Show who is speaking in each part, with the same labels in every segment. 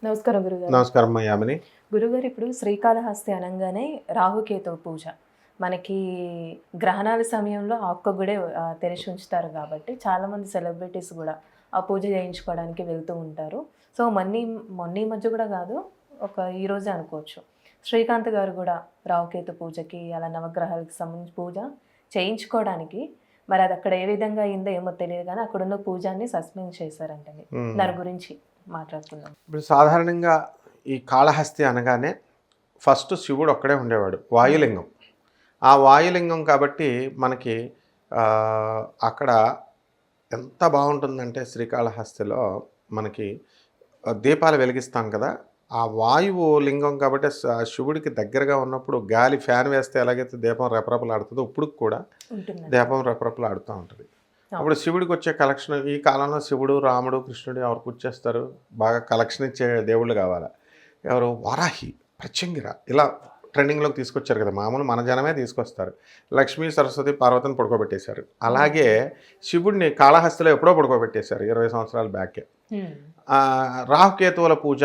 Speaker 1: నమస్కారం గురుగారు.
Speaker 2: నమస్కారం అమ్మా యామిని.
Speaker 1: గురుగారు, ఇప్పుడు శ్రీకాళహస్తి అనంగానే రాహుకేతు పూజ. మనకి గ్రహణాల సమయంలో ఆ ఒక్క గుడే తెరిచి ఉంచుతారు కాబట్టి చాలామంది సెలబ్రిటీస్ కూడా ఆ పూజ చేయించుకోవడానికి వెళ్తూ ఉంటారు. సో మొన్న ఈ మధ్య కూడా కాదు, ఈ రోజే అనుకోవచ్చు, శ్రీకాంత్ గారు కూడా రాహుకేతు పూజకి అలా నవగ్రహాలకు సంబంధించి పూజ చేయించుకోవడానికి, మరి అది అక్కడ ఏ విధంగా అయిందో ఏమో తెలియదు కానీ అక్కడున్న పూజాన్ని సస్పెండ్ చేశారంటండి. దాని గురించి మాట్లాడుకుందాం.
Speaker 2: ఇప్పుడు సాధారణంగా ఈ కాళహస్తి అనగానే ఫస్ట్ శివుడు ఒక్కడే ఉండేవాడు, వాయులింగం. ఆ వాయులింగం కాబట్టి మనకి అక్కడ ఎంత బాగుంటుందంటే శ్రీకాళహస్తిలో మనకి దీపాలు వెలిగిస్తాం కదా, ఆ వాయువు లింగం కాబట్టి శివుడికి దగ్గరగా ఉన్నప్పుడు గాలి ఫ్యాన్ వేస్తే ఎలాగైతే దీపం రెపరెపలాడుతుందో ఇప్పుడు కూడా దీపం రెపరెపలాడుతూ ఉంటుంది. అప్పుడు శివుడికి వచ్చే కలెక్షన్, ఈ కాలంలో శివుడు, రాముడు, కృష్ణుడు ఎవరికి వచ్చేస్తారు, బాగా కలెక్షన్ ఇచ్చే దేవుళ్ళు కావాలి. ఎవరు? వారాహి, ప్రత్యంగిర, ఇలా ట్రెండింగ్లోకి తీసుకొచ్చారు కదా. మామూలు మన జనమే తీసుకొస్తారు. లక్ష్మీ, సరస్వతి, పార్వతిని పడుకోబెట్టేశారు. అలాగే శివుడిని కాళహస్తిలో ఎప్పుడో పడుకోబెట్టేశారు 20 సంవత్సరాల బ్యాకే. రాహుకేతువుల పూజ,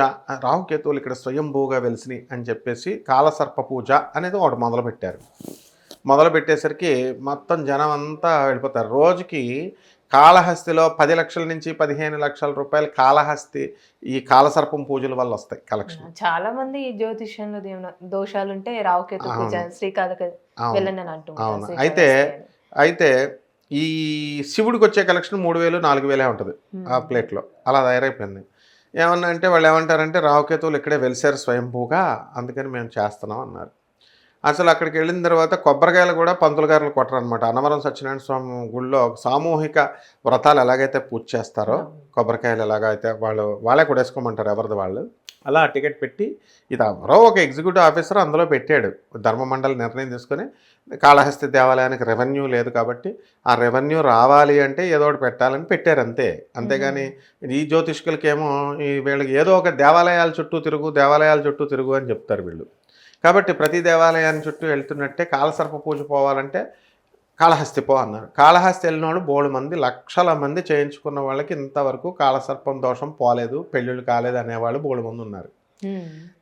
Speaker 2: రాహుకేతువులు ఇక్కడ స్వయంభూగా వెలిసినాయి అని చెప్పేసి కాలసర్ప పూజ అనేది ఒకటి మొదలుపెట్టారు. మొదలు పెట్టేసరికి మొత్తం జనం అంతా వెళ్ళిపోతారు. రోజుకి కాళహస్తిలో 10 లక్షల నుంచి 15 లక్షల రూపాయలు కాళహస్తి ఈ కాలసర్పం పూజల వల్ల వస్తాయి కలెక్షన్.
Speaker 1: చాలా మంది జ్యోతిష్యంలో దోషాలుంటే రావుకేతు పూజ శ్రీకాళహస్తి వెళ్ళండి అని అంటున్నారు.
Speaker 2: అవును. అయితే ఈ శివుడికి వచ్చే కలెక్షన్ 3000 4000 ఉంటుంది ఆ ప్లేట్లో. అలా తయారైపోయింది. ఏమన్నా అంటే వాళ్ళు ఏమంటారంటే రావుకేతువులు ఇక్కడే వెలిసారు స్వయంభూగా, అందుకని మేము చేస్తున్నాం అన్నారు. అసలు అక్కడికి వెళ్ళిన తర్వాత కొబ్బరికాయలు కూడా పంతులు గారులు కొట్టరనమాట. అన్నవరం సత్యనారాయణ స్వామి గుళ్ళో సామూహిక వ్రతాలు ఎలాగైతే పూజ చేస్తారో, కొబ్బరికాయలు ఎలాగైతే వాళ్ళే కొడేసుకోమంటారు ఎవరిది వాళ్ళు. అలా టికెట్ పెట్టి ఇది ఎవరో ఒక ఎగ్జిక్యూటివ్ ఆఫీసర్ అందులో పెట్టాడు. ధర్మమండలి నిర్ణయం తీసుకొని కాళహస్తి దేవాలయానికి రెవెన్యూ లేదు కాబట్టి ఆ రెవెన్యూ రావాలి అంటే ఏదో ఒకటి పెట్టాలని పెట్టారు అంతే. అంతేగాని ఈ జ్యోతిష్కులకేమో వీళ్ళకి ఏదో ఒక దేవాలయాల చుట్టూ తిరుగు అని చెప్తారు వీళ్ళు. కాబట్టి ప్రతి దేవాలయాన్ని చుట్టూ వెళ్తున్నట్టే కాలసర్ప పూజ పోవాలంటే కాళహస్తి పో అన్నారు. కాళహస్తి వెళ్ళిన వాళ్ళు బోడు మంది, లక్షల మంది చేయించుకున్న వాళ్ళకి ఇంతవరకు కాలసర్పం దోషం పోలేదు, పెళ్ళిళ్ళు కాలేదు అనేవాళ్ళు బోడు మంది ఉన్నారు.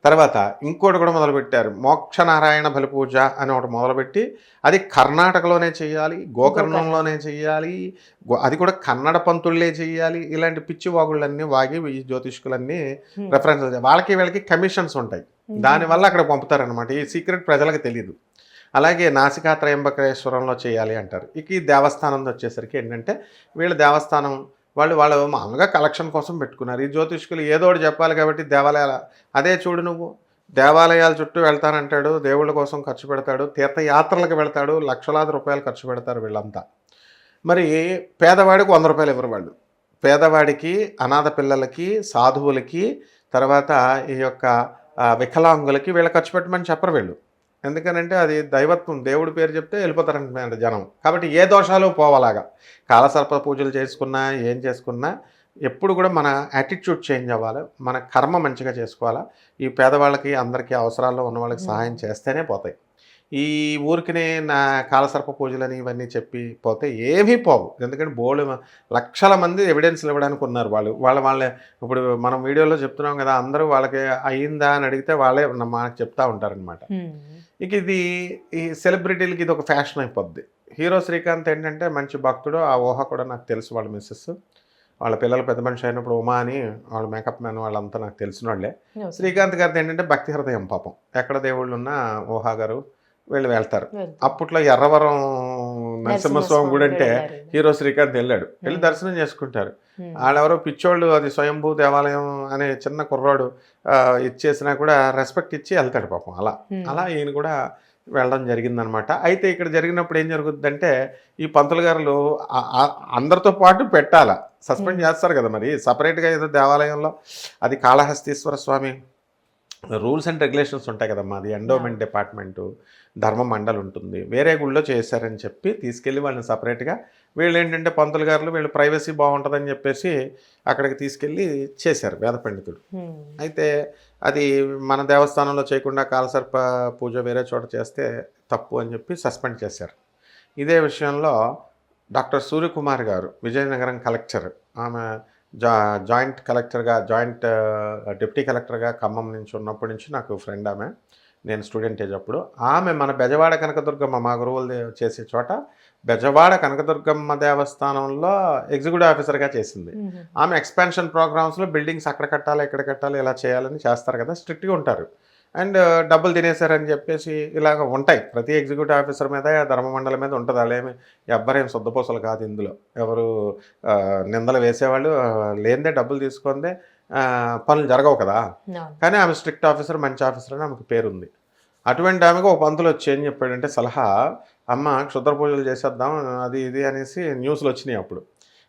Speaker 2: తర్వాత ఇంకోటి కూడా మొదలుపెట్టారు, మోక్షనారాయణ బలి పూజ అని ఒకటి మొదలుపెట్టి అది కర్ణాటకలోనే చేయాలి, గోకర్ణంలోనే చేయాలి, అది కూడా కన్నడ పంతుళ్ళే చేయాలి. ఇలాంటి పిచ్చి వాగుళ్ళన్నీ వాగి ఈ జ్యోతిష్కులన్నీ రెఫరెన్స్ వీళ్ళకి కమిషన్స్ ఉంటాయి. దానివల్ల అక్కడ పంపుతారనమాట. ఈ సీక్రెట్ ప్రజలకు తెలియదు. అలాగే నాసికా త్రయంబకేశ్వరంలో చేయాలి అంటారు. ఇక ఈ దేవస్థానం వచ్చేసరికి ఏంటంటే వీళ్ళ దేవస్థానం వాళ్ళు మామూలుగా కలెక్షన్ కోసం పెట్టుకున్నారు. ఈ జ్యోతిష్కులు ఏదో ఒకటి చెప్పాలి కాబట్టి దేవాలయాల, అదే చూడు నువ్వు, దేవాలయాల చుట్టూ వెళ్తానంటాడు, దేవుళ్ళ కోసం ఖర్చు పెడతాడు, తీర్థయాత్రలకు వెళ్తాడు, లక్షలాది రూపాయలు ఖర్చు పెడతారు వీళ్ళంతా. మరి పేదవాడికి 100 రూపాయలు ఇవ్వరు వాళ్ళు. పేదవాడికి, అనాథ పిల్లలకి, సాధువులకి, తర్వాత ఈ యొక్క వికలాంగులకి వీళ్ళ ఖర్చు పెట్టమని చెప్పరు వీళ్ళు. ఎందుకనంటే అది దైవత్వం, దేవుడి పేరు చెప్తే వెళ్ళిపోతారంట జనం. కాబట్టి ఏ దోషాలు పోవలాగా కాలసర్ప పూజలు చేసుకున్నా ఏం చేసుకున్నా ఎప్పుడు కూడా మన యాటిట్యూడ్ చేంజ్ అవ్వాలి, మన కర్మ మంచిగా చేసుకోవాలా. ఈ పేదవాళ్ళకి అందరికీ అవసరాల్లో ఉన్న వాళ్ళకి సహాయం చేస్తేనే పోతాయి. ఈ ఊరికినే నా కాలసర్ప పూజలని ఇవన్నీ చెప్పి పోతే ఏమీ పోవు. ఎందుకంటే బోల్డ్ లక్షల మంది ఎవిడెన్స్లు ఇవ్వడానికి ఉన్నారు. వాళ్ళే ఇప్పుడు మనం వీడియోలో చెప్తున్నాం కదా, అందరూ వాళ్ళకి అయ్యిందా అని అడిగితే వాళ్ళే మనకు చెప్తా ఉంటారనమాట. ఇక ఇది ఈ సెలబ్రిటీలకి ఇది ఒక ఫ్యాషన్ అయిపోద్ది. హీరో శ్రీకాంత్ ఏంటంటే మంచి భక్తుడు, ఆ ఊహ కూడా నాకు తెలుసు. వాళ్ళ మిస్సెస్, వాళ్ళ పిల్లలు పెద్ద మనిషి అయినప్పుడు ఉమా అని వాళ్ళ మేకప్ మ్యాన్ వాళ్ళంతా నాకు తెలిసిన వాళ్ళే. శ్రీకాంత్ గారిది ఏంటంటే భక్తి హృదయం పాపం. ఎక్కడ దేవుళ్ళు ఉన్నా ఊహా గారు వెళ్తారు. అప్పట్లో ఎర్రవరం నరసింహస్వామి గుడి అంటే హీరో శ్రీకాంత్ వెళ్ళి దర్శనం చేసుకుంటారు. వాళ్ళెవరో పిచ్చోళ్ళు, అది స్వయంభూ దేవాలయం అనే చిన్న కుర్రాడు ఇచ్చేసినా కూడా రెస్పెక్ట్ ఇచ్చి వెళ్తాడు పాపం. అలా ఈయన కూడా వెళ్ళడం జరిగిందనమాట. అయితే ఇక్కడ జరిగినప్పుడు ఏం జరుగుతుందంటే ఈ పంతులు గారులు అందరితో పాటు పెట్టాల, సస్పెండ్ చేస్తారు కదా. మరి సపరేట్గా ఏదో దేవాలయంలో అది కాళహస్తీశ్వర స్వామి రూల్స్ అండ్ రెగ్యులేషన్స్ ఉంటాయి కదమ్మా. అది ఎండోమెంట్ డిపార్ట్మెంటు, ధర్మ మండలి ఉంటుంది, వేరే గుళ్ళో చేశారని చెప్పి తీసుకెళ్ళి వాళ్ళని సపరేట్గా, వీళ్ళు ఏంటంటే పంతులు గారులు వీళ్ళు ప్రైవసీ బాగుంటుందని చెప్పేసి అక్కడికి తీసుకెళ్ళి చేశారు వేద పండితుడు. అయితే అది మన దేవస్థానంలో చేయకుండా కాలసర్ప పూజ వేరే చోట చేస్తే తప్పు అని చెప్పి సస్పెండ్ చేశారు. ఇదే విషయంలో డాక్టర్ సూర్యకుమార్ గారు, విజయనగరం కలెక్టర్, ఆమె జాయింట్ కలెక్టర్గా డిప్యూటీ కలెక్టర్గా ఖమ్మం నుంచి ఉన్నప్పటి నుంచి నాకు ఫ్రెండ్ ఆమె. నేను స్టూడెంట్ ఏజ్ అప్పుడు. ఆమె మన బెజవాడ కనకదుర్గమ్మ మా గురువులు చేసే చోట బెజవాడ కనకదుర్గమ్మ దేవస్థానంలో ఎగ్జిక్యూటివ్ ఆఫీసర్గా చేసింది. ఆమె ఎక్స్పాన్షన్ ప్రోగ్రామ్స్లో బిల్డింగ్స్ అక్కడ కట్టాలి ఇక్కడ కట్టాలి ఇలా చేయాలని చేస్తారు కదా, స్ట్రిక్ట్గా ఉంటారు. అండ్ డబ్బులు తినేశారని చెప్పేసి ఇలాగ ఉంటాయి. ప్రతి ఎగ్జిక్యూటివ్ ఆఫీసర్ మీద ధర్మమండలి మీద ఉంటుంది. వాళ్ళేమి ఎవ్వరేం శుద్ధపూసలు కాదు ఇందులో. ఎవరు నిందలు వేసేవాళ్ళు లేనిదే డబ్బులు తీసుకుందే పనులు జరగవు కదా. కానీ ఆమె స్ట్రిక్ట్ ఆఫీసర్, మంచి ఆఫీసర్ అని ఆమెకు పేరుంది. అటువంటి ఆమెకు ఒక పంతులు వచ్చి ఏం చెప్పాడంటే సలహా, అమ్మ క్షుద్ర పూజలు చేసేద్దాం అది ఇది అనేసి న్యూస్లు వచ్చినాయి అప్పుడు.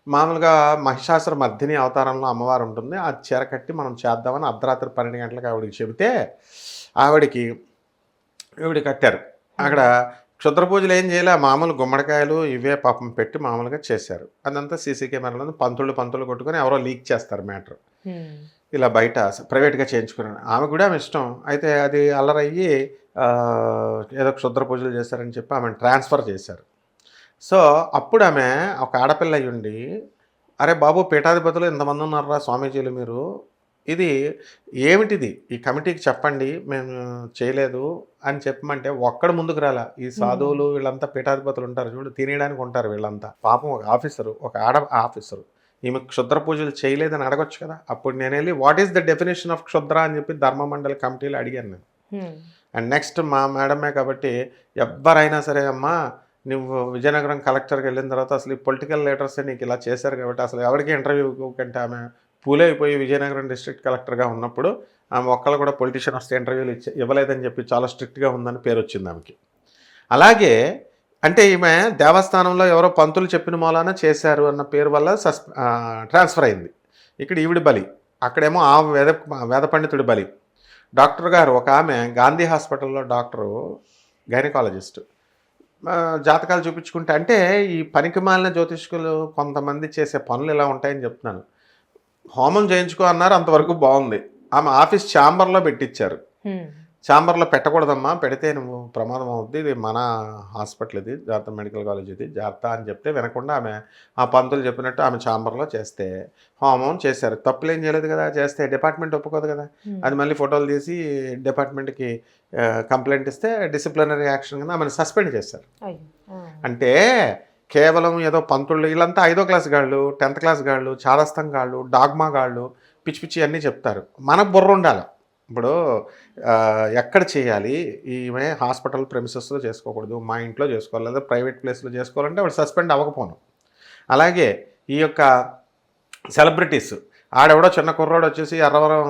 Speaker 2: మామూలుగా మహిషాసుర మర్దిని అవతారంలో అమ్మవారు ఉంటుంది, అది చీర కట్టి మనం చేద్దామని అర్ధరాత్రి 12 గంటలకు ఆవిడకి చెబితే ఈవిడ కట్టారు. అక్కడ క్షుద్ర పూజలు ఏం చేయలే, మామూలు గుమ్మడికాయలు ఇవే పాపం పెట్టి మామూలుగా చేశారు. అదంతా సీసీ కెమెరాలో పంతులు కొట్టుకొని ఎవరో లీక్ చేస్తారు మ్యాటర్. ఇలా బయట ప్రైవేట్గా చేయించుకున్నాను. ఆమె కూడా ఆమె ఇష్టం. అయితే అది అల్లరయ్యి ఏదో క్షుద్ర పూజలు చేశారని చెప్పి ఆమెను ట్రాన్స్ఫర్ చేశారు. సో అప్పుడు ఆమె ఒక ఆడపిల్ల అయ్యుండి, అరే బాబు పీఠాధిపతులు ఇంతమంది ఉన్నారా స్వామీజీలు, మీరు ఇది ఏమిటిది, ఈ కమిటీకి చెప్పండి మేము చేయలేదు అని చెప్పమంటే ఒక్కడు ముందుకు రాలా. ఈ సాధువులు వీళ్ళంతా పీఠాధిపతులు ఉంటారు చూడు, తినేయడానికి ఉంటారు వీళ్ళంతా. పాపం ఒక ఆఫీసరు, ఒక ఆఫీసరు ఈమె క్షుద్ర పూజలు చేయలేదని అడగొచ్చు కదా. అప్పుడు నేను వెళ్ళి what is the definition of క్షుద్ర అని చెప్పి ధర్మమండలి కమిటీలో అడిగాను నేను. అండ్ నెక్స్ట్ మా మేడమే కాబట్టి ఎవరైనా సరే అమ్మా నువ్వు విజయనగరం కలెక్టర్కి వెళ్ళిన తర్వాత అసలు ఈ పొలిటికల్ లీడర్సే నీకు ఇలా చేశారు కాబట్టి అసలు ఎవరికి ఇంటర్వ్యూ కంటే ఆమె పూలైపోయి విజయనగరం డిస్ట్రిక్ట్ కలెక్టర్గా ఉన్నప్పుడు ఆమె ఒక్కళ్ళు కూడా పొలిటీషియన్ వస్తే ఇంటర్వ్యూలు ఇవ్వలేదని చెప్పి చాలా స్ట్రిక్ట్గా ఉందని పేరు వచ్చింది ఆమెకి. అలాగే అంటే ఈమె దేవస్థానంలో ఎవరో పంతులు చెప్పిన మూలాన చేశారు అన్న పేరు వల్ల ట్రాన్స్ఫర్ అయింది. ఇక్కడ ఈవిడి బలి, అక్కడేమో ఆ వేద పండితుడి బలి. డాక్టర్ గారు ఒక ఆమె గాంధీ హాస్పిటల్లో డాక్టరు, గైనకాలజిస్ట్, జాతకాలు చూపించుకుంటే అంటే ఈ పనికిమాలిన జ్యోతిష్కులు కొంతమంది చేసే పనులు ఇలా ఉంటాయని చెప్తున్నాను. హోమం చేయించుకో అన్నారు, అంతవరకు బాగుంది. ఆమె ఆఫీస్ ఛాంబర్లో పెట్టించారు. ఛాంబర్లో పెట్టకూడదమ్మా, పెడితే నువ్వు ప్రమాదం అవుద్ది, ఇది మన హాస్పిటల్, ఇది జాగ్రత్త మెడికల్ కాలేజ్, ఇది జాగ్రత్త అని చెప్తే వినకుండా ఆమె ఆ పంతులు చెప్పినట్టు ఆమె ఛాంబర్లో చేస్తే హోమం చేశారు. తప్పులేం చేయలేదు కదా, చేస్తే డిపార్ట్మెంట్ ఒప్పుకోదు కదా. అది మళ్ళీ ఫోటోలు తీసి డిపార్ట్మెంట్కి కంప్లైంట్ ఇస్తే డిసిప్లినరీ యాక్షన్ కింద ఆమెను సస్పెండ్ చేశారు. అంటే కేవలం ఏదో పంతుళ్ళు వీళ్ళంతా 5వ క్లాస్ గాళ్ళు, 10th క్లాస్ గాళ్ళు, చాదస్తం గాళ్ళు, డాగ్మా గాళ్ళు, పిచ్చి పిచ్చి అన్నీ చెప్తారు. మనకు బుర్ర ఉండాలి. ఇప్పుడు ఎక్కడ చేయాలి, ఈమె హాస్పిటల్ ప్రెమిసెస్లో చేసుకోకూడదు, మా ఇంట్లో చేసుకోవాలి, లేదా ప్రైవేట్ ప్లేస్లో చేసుకోవాలంటే వాడు సస్పెండ్ అవ్వకపోను. అలాగే ఈ యొక్క సెలబ్రిటీస్, ఆడెవడో చిన్న కుర్రాడు వచ్చేసి ఎర్రవరం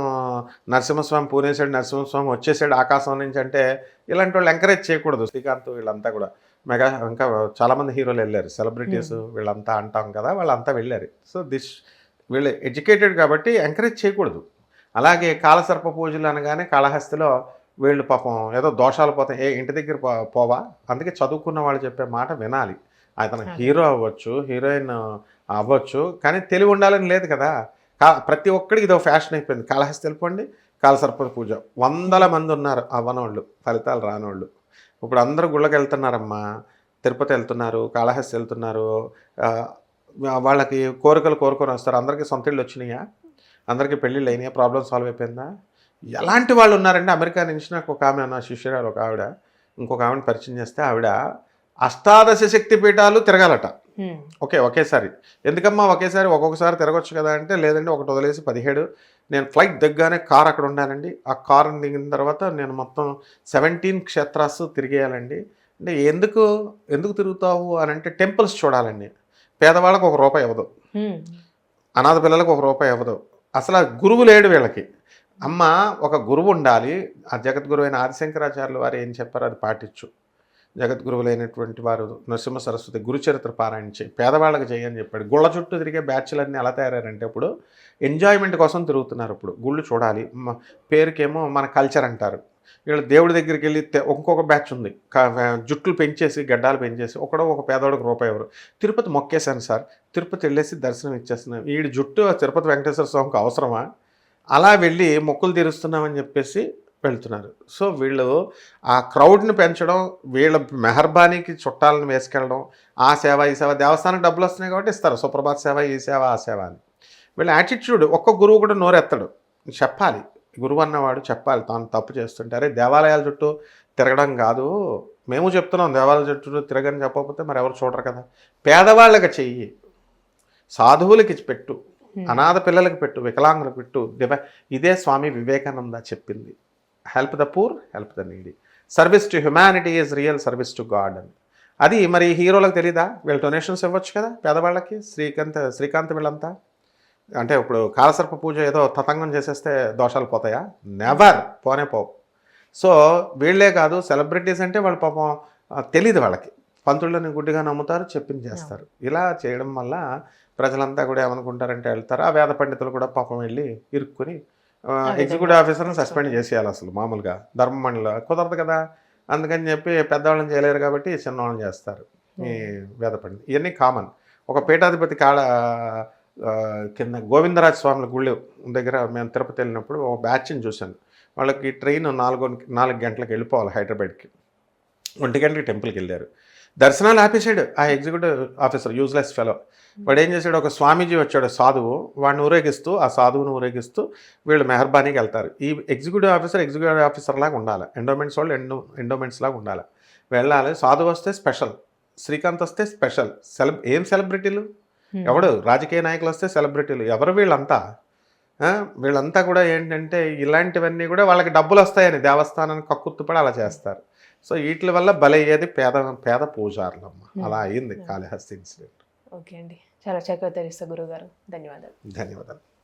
Speaker 2: నరసింహస్వామి పూనేశాడు, నరసింహస్వామి వచ్చేసాడు ఆకాశం నుంచి అంటే ఇలాంటి వాళ్ళు ఎంకరేజ్ చేయకూడదు. శ్రీకాంత్ వీళ్ళంతా కూడా ఇంకా చాలామంది హీరోలు వెళ్ళారు, సెలబ్రిటీస్ వీళ్ళంతా అంటాం కదా, వాళ్ళంతా వెళ్ళారు. సో వీళ్ళు ఎడ్యుకేటెడ్ కాబట్టి ఎంకరేజ్ చేయకూడదు. అలాగే కాలసర్ప పూజలు అనగానే కాళహస్తిలో వీళ్ళు పాపం ఏదో దోషాలు పోతాయి, ఇంటి దగ్గర పోవా. అందుకే చదువుకున్న వాళ్ళు చెప్పే మాట వినాలి. అతను హీరో అవ్వచ్చు, హీరోయిన్ అవ్వచ్చు, కానీ తెలివి ఉండాలని లేదు కదా. ప్రతి ఒక్కడికి ఇదో ఫ్యాషన్ అయిపోయింది. కాళహస్తి వెళ్ళిపోండి, కాలసర్ప పూజ, 100 మంది ఉన్నారు అవ్వనోళ్ళు, ఫలితాలు రానోళ్ళు. ఇప్పుడు అందరూ గుళ్ళకి వెళ్తున్నారమ్మా, తిరుపతి వెళ్తున్నారు, కాళహస్తి వెళ్తున్నారు. వాళ్ళకి కోరుకొని వస్తారు. అందరికీ సొంత ఇళ్ళు వచ్చినాయా, అందరికీ పెళ్ళిళ్ళు అయినాయా, ప్రాబ్లం సాల్వ్ అయిపోయిందా? ఎలాంటి వాళ్ళు ఉన్నారంటే అమెరికా నుంచి నాకు ఒక ఆమె, నా శిష్యురాలు ఒక ఆవిడ, ఇంకొక ఆవిడని పరిచయం చేస్తే ఆవిడ 18 శక్తి పీఠాలు తిరగాలట ఒకేసారి. ఎందుకమ్మా ఒకేసారి, ఒక్కొక్కసారి తిరగొచ్చు కదా అంటే, లేదండి ఒకటి వదిలేసి 17. నేను ఫ్లైట్ దిగ్గానే కార్ అక్కడ ఉండాలండి, ఆ కార్ దిగిన తర్వాత నేను మొత్తం 17 క్షేత్రాస్ తిరిగేయాలండి. అంటే ఎందుకు తిరుగుతావు అని అంటే, టెంపుల్స్ చూడాలండి. పేదవాళ్ళకు ₹1 ఇవ్వదు, అనాథ పిల్లలకు ₹1 ఇవ్వదు. అసలు గురువు లేడు వీళ్ళకి. అమ్మ ఒక గురువు ఉండాలి. ఆ జగద్గురు అయిన ఆదిశంకరాచార్యులు వారు ఏం చెప్పారో అది పాటించు. జగద్గురువులైనటువంటి వారు నరసింహ సరస్వతి గురుచరిత్ర పారాయణ చేయి, పేదవాళ్ళకి చేయని చెప్పాడు. గుళ్ళ చుట్టూ తిరిగే బ్యాచ్లన్నీ ఎలా తయారంటే ఇప్పుడు ఎంజాయ్మెంట్ కోసం తిరుగుతున్నారు. ఇప్పుడు గుళ్ళు చూడాలి, పేరుకేమో మన కల్చర్ అంటారు. వీళ్ళు దేవుడి దగ్గరికి వెళ్ళి ఇంకొక బ్యాచ్ ఉంది, జుట్లు పెంచేసి గడ్డాలు పెంచేసి ఒక పేదవాడికి ₹1 ఎవరు. తిరుపతి మొక్కేశాను సార్, తిరుపతి వెళ్ళేసి దర్శనం ఇచ్చేస్తున్నాం. వీడి జుట్టు తిరుపతి వెంకటేశ్వర స్వామికి అవసరమా? అలా వెళ్ళి మొక్కులు తీరుస్తున్నామని చెప్పేసి వెళ్తున్నారు. సో వీళ్ళు ఆ క్రౌడ్ని పెంచడం, వీళ్ళ మెహర్బానీకి చుట్టాలను వేసుకెళ్ళడం, ఆ సేవ ఈ సేవ, దేవస్థానం డబ్బులు వస్తున్నాయి కాబట్టి ఇస్తారు, సుప్రభాత్ సేవ, ఈ సేవ, ఆ సేవ అని. వీళ్ళ యాటిట్యూడ్ ఒక్క గురువు కూడా నోరెత్తడు, చెప్పాలి. గురువు అన్నవాడు చెప్పాలి తాను తప్పు చేస్తుంటే, అరే దేవాలయాల చుట్టూ తిరగడం కాదు, మేము చెప్తున్నాం దేవాలయాల చుట్టూ తిరగని చెప్పకపోతే మరి ఎవరు చూడరు కదా. పేదవాళ్ళకి చెయ్యి, సాధువులకి పెట్టు, అనాథ పిల్లలకి పెట్టు, వికలాంగులకు పెట్టు. ఇదే స్వామి వివేకానంద చెప్పింది. Help the poor, help the needy. Service to humanity is real service to God అని. అది మరి హీరోలకు తెలీదా? వీళ్ళు డొనేషన్స్ ఇవ్వచ్చు కదా పేదవాళ్ళకి. శ్రీకాంత్ వీళ్ళంతా అంటే ఇప్పుడు కాలసర్ప పూజ ఏదో తతంగం చేసేస్తే దోషాలు పోతాయా? నెవర్, పోనే పోవు. సో వీళ్ళే కాదు, సెలబ్రిటీస్ అంటే వాళ్ళు పాపం తెలీదు వాళ్ళకి, పంతుళ్ళని గుడ్డిగా నమ్ముతారు, చెప్పింది చేస్తారు. ఇలా చేయడం వల్ల ప్రజలంతా కూడా ఏమనుకుంటారంటే వెళ్తారు. ఆ వేద పండితులు కూడా పాపం వెళ్ళి ఇరుక్కుని ఎగ్జిక్యూటివ్ ఆఫీసర్ని సస్పెండ్ చేసేయాలి. అసలు మామూలుగా ధర్మమండలిలో కుదరదు కదా, అందుకని చెప్పి పెద్దవాళ్ళని చేయలేరు కాబట్టి చిన్నవాళ్ళని చేస్తారు ఈ వేద పండితులు. ఇవన్నీ కామన్. ఒక పీఠాధిపతి కింద గోవిందరాజ స్వాముల గుళ్ళు దగ్గర మేము తిరుపతి వెళ్ళినప్పుడు ఒక బ్యాచ్ని చూశాను. వాళ్ళకి ట్రైన్ 4 గంటలకు వెళ్ళిపోవాలి హైదరాబాద్కి, 1 గంటకి టెంపుల్కి వెళ్ళారు. దర్శనాలు ఆపేసాడు ఆ ఎగ్జిక్యూటివ్ ఆఫీసర్, యూజ్లెస్ ఫెలో. వాడు ఏం చేశాడు, ఒక స్వామీజీ వచ్చాడు సాధువు, వాడిని ఊరేగిస్తూ, ఆ సాధువుని ఊరేగిస్తూ వీళ్ళు మెహర్బానీకి వెళ్తారు. ఈ ఎగ్జిక్యూటివ్ ఆఫీసర్ లాగా ఉండాలి, ఎండోమెంట్స్ వాళ్ళు ఎండోమెంట్స్ లాగా ఉండాలి, వెళ్ళాలి. సాధువు వస్తే స్పెషల్, శ్రీకాంత్ వస్తే స్పెషల్. ఏం సెలబ్రిటీలు? ఎవడు రాజకీయ నాయకులు వస్తే సెలబ్రిటీలు, ఎవరు వీళ్ళంతా? వీళ్ళంతా కూడా ఏంటంటే ఇలాంటివన్నీ కూడా వాళ్ళకి డబ్బులు వస్తాయని దేవస్థానానికి కక్కుర్తుపడి అలా చేస్తారు. సో వీటి వల్ల బలయ్యేది పేద పూజారులమ్మ. అలా అయింది కాళహస్తి ఇన్సిడెంట్.
Speaker 1: ఓకే అండి, చాలా చక్కగా తెలుస్తుంది గురుగారు. ధన్యవాదాలు.
Speaker 2: ధన్యవాదాలు.